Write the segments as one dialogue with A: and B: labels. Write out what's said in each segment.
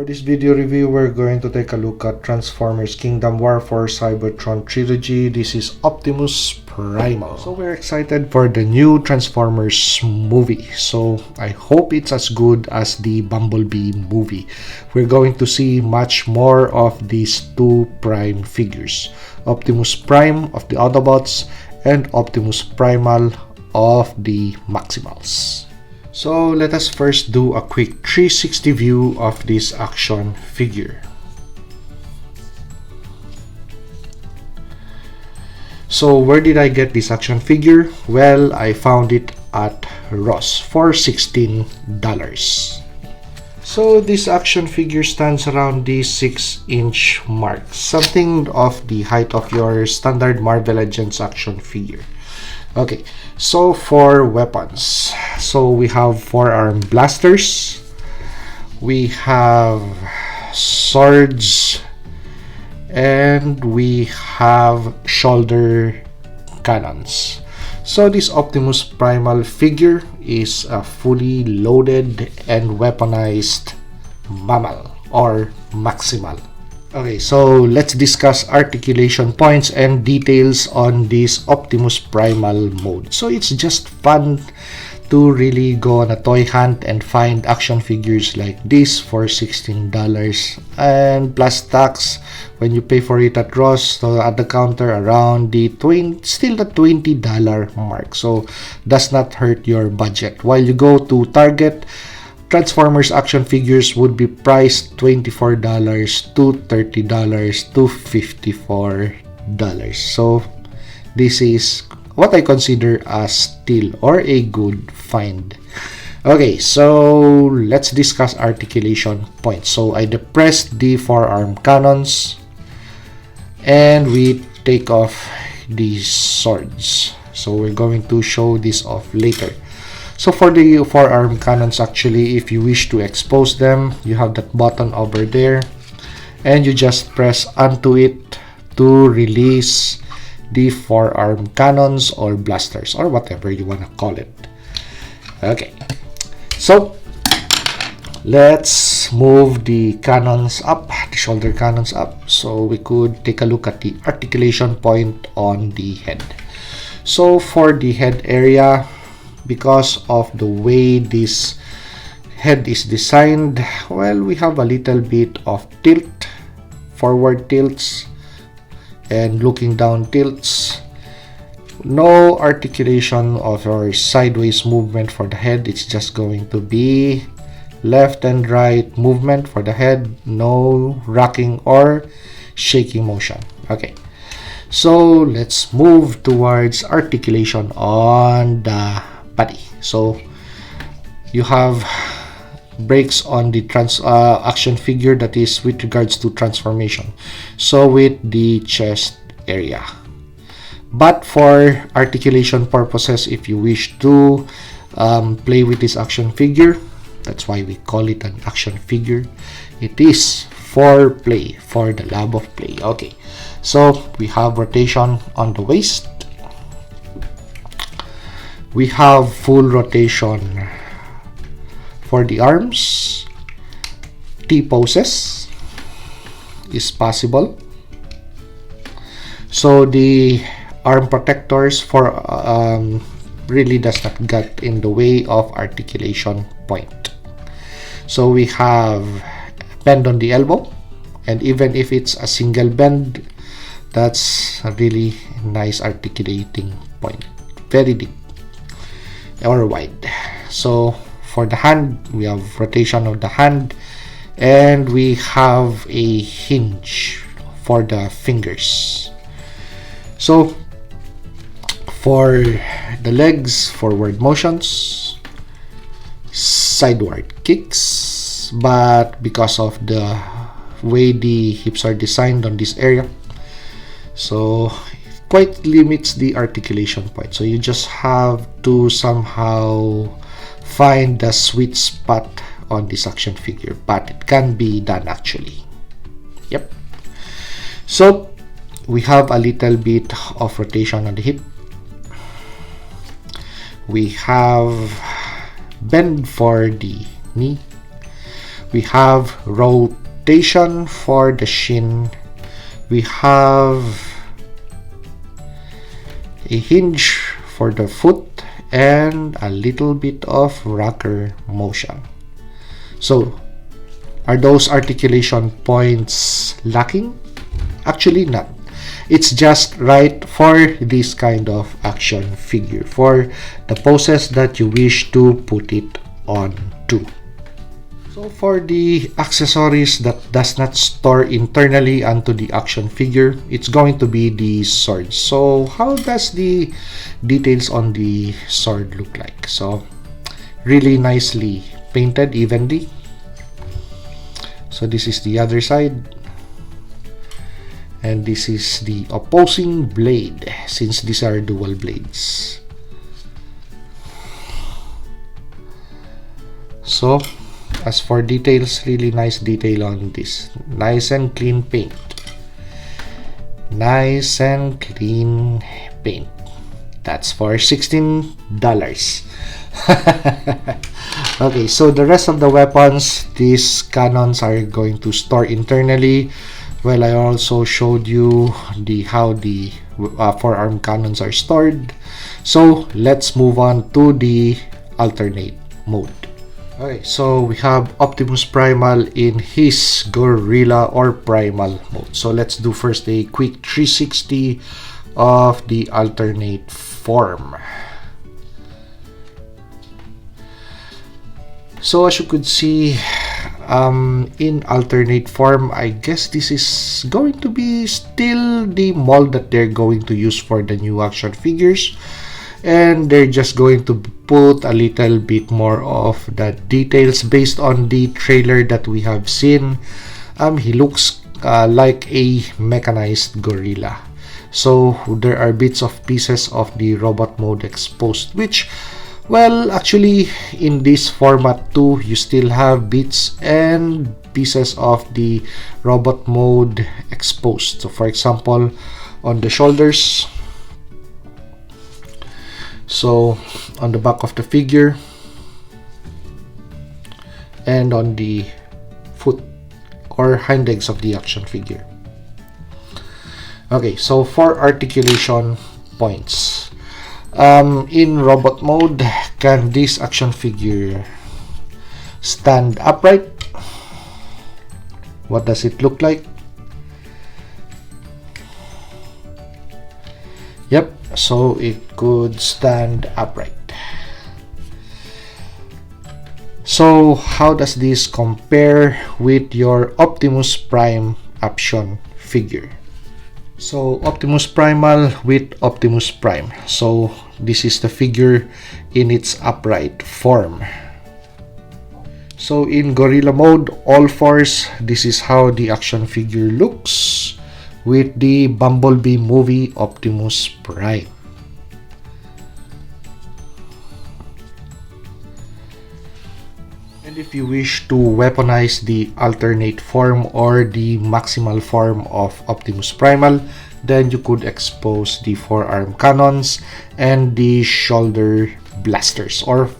A: For this video review, we're going to take a look at Transformers Kingdom War for Cybertron Trilogy. This is Optimus Primal. So we're excited for the new Transformers movie. So I hope it's as good as the Bumblebee movie. We're going to see much more of these two Prime figures. Optimus Prime of the Autobots and Optimus Primal of the Maximals. So let us first do a quick 360 view of this action figure. So where did I get this action figure? Well, I found it at Ross for $16. So this action figure stands around the 6-inch mark, something of the height of your standard Marvel Legends action figure. Okay, so for weapons, so we have forearm blasters, we have swords, and we have shoulder cannons. So this Optimus Primal figure is a fully loaded and weaponized mammal or maximal. Okay, so let's discuss articulation points and details on this Optimus Primal mode. So it's just fun to really go on a toy hunt and find action figures like this for $16, and plus tax when you pay for it at Ross, so at the counter around the still the $20 mark, so does not hurt your budget. While you go to Target, Transformers action figures would be priced $24 to $30 to $54. So this is what I consider a steal or a good find. Okay, so let's discuss articulation points. So I depressed the forearm cannons and we take off the swords. So we're going to show this off later. So for the forearm cannons, actually, if you wish to expose them, you have that button over there and you just press onto it to release the forearm cannons or blasters or whatever you want to call it. Okay, so let's move the cannons up, the shoulder cannons up, so we could take a look at the articulation point on the head. So for the head area, because of the way this head is designed, well, we have a little bit of tilt, forward tilts and looking down tilts. No articulation of our sideways movement for the head. It's just going to be left and right movement for the head, no rocking or shaking motion. Okay, so let's move towards articulation on the body. So you have brakes on the action figure, that is with regards to transformation, so with the chest area. But for articulation purposes, if you wish to play with this action figure, that's why we call it an action figure. It is for play, for the love of play. Okay, so we have rotation on the waist. We have full rotation for the arms. T-poses is possible. So the arm protectors for really does not get in the way of articulation point. So we have bend on the elbow, and even if it's a single bend, that's a really nice articulating point, very deep or wide. So for the hand, we have rotation of the hand, and we have a hinge for the fingers. So for the legs, forward motions, sideward kicks, but because of the way the hips are designed on this area, so it quite limits the articulation point. So you just have to somehow find the sweet spot on this action figure, but it can be done actually. Yep. So we have a little bit of rotation on the hip. We have bend for the knee. We have rotation for the shin. We have a hinge for the foot and a little bit of rocker motion. So, are those articulation points lacking? Actually not. It's just right for this kind of action figure, for the poses that you wish to put it on to. So for the accessories that does not store internally onto the action figure, it's going to be the sword. So how does the details on the sword look like? So really nicely painted evenly. So this is the other side. And this is the opposing blade, since these are dual blades. So as for details, really nice detail on this. Nice and clean paint. Nice and clean paint. That's for $16. Okay, so the rest of the weapons, these cannons are going to store internally. Well, I also showed you how the forearm cannons are stored. So let's move on to the alternate mode. Okay, so we have Optimus Primal in his Gorilla or Primal mode. So let's do first a quick 360 of the alternate form. So as you could see, in alternate form, I guess this is going to be still the mold that they're going to use for the new action figures, and they're just going to put a little bit more of the details based on the trailer that we have seen. He looks like a mechanized gorilla. So there are bits of pieces of the robot mode exposed, which, well, actually in this format too, you still have bits and pieces of the robot mode exposed. So for example, on the shoulders, so on the back of the figure, and on the foot or hind legs of the action figure. Okay, so for articulation points, in robot mode, can this action figure stand upright? What does it look like? Yep, so it could stand upright. So how does this compare with your Optimus Prime action figure? So Optimus Primal with Optimus Prime. So this is the figure in its upright form. So in gorilla mode, all fours, this is how the action figure looks with the Bumblebee movie Optimus Prime. And if you wish to weaponize the alternate form or the maximal form of Optimus Primal, then you could expose the forearm cannons and the shoulder blasters or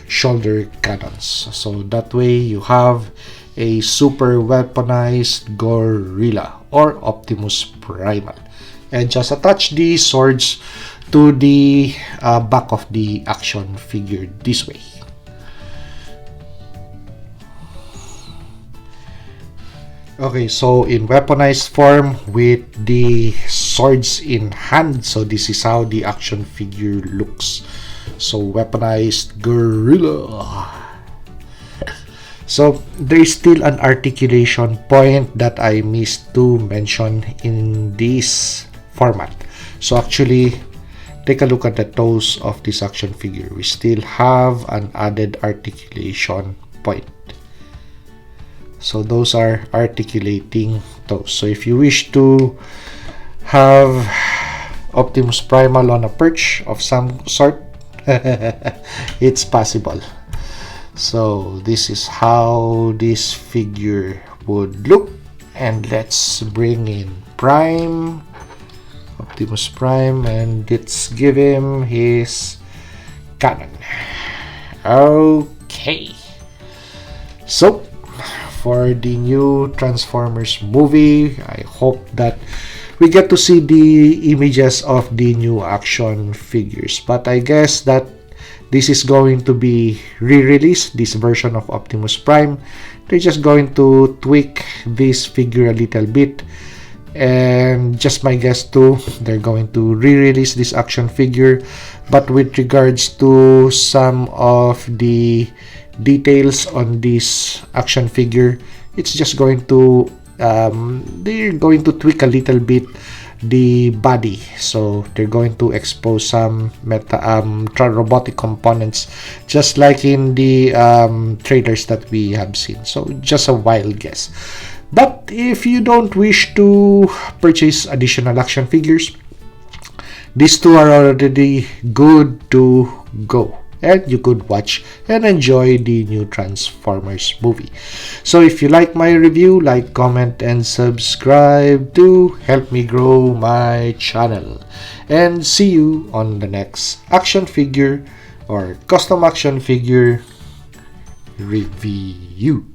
A: shoulder cannons. So that way you have a super weaponized gorilla or Optimus Primal. And just attach the swords to the back of the action figure this way. Okay, so in weaponized form with the swords in hand, so this is how the action figure looks. So weaponized gorilla. So there is still an articulation point that I missed to mention in this format. So actually, take a look at the toes of this action figure. We still have an added articulation point. So those are articulating toes. So if you wish to have Optimus Primal on a perch of some sort, it's possible. So this is how this figure would look. And let's bring in Prime, Optimus Prime, and let's give him his cannon. Okay. So for the new Transformers movie. I hope that we get to see the images of the new action figures. But I guess that this is going to be re-released, this version of Optimus Prime. They're just going to tweak this figure a little bit. And just my guess too, they're going to re-release this action figure, but with regards to some of the details on this action figure, it's just going to they're going to tweak a little bit the body, so they're going to expose some robotic components, just like in the trailers that we have seen. So just a wild guess. But if you don't wish to purchase additional action figures, these two are already good to go, and you could watch and enjoy the new Transformers movie. So if you like my review, like, comment, and subscribe to help me grow my channel. And see you on the next action figure or custom action figure review.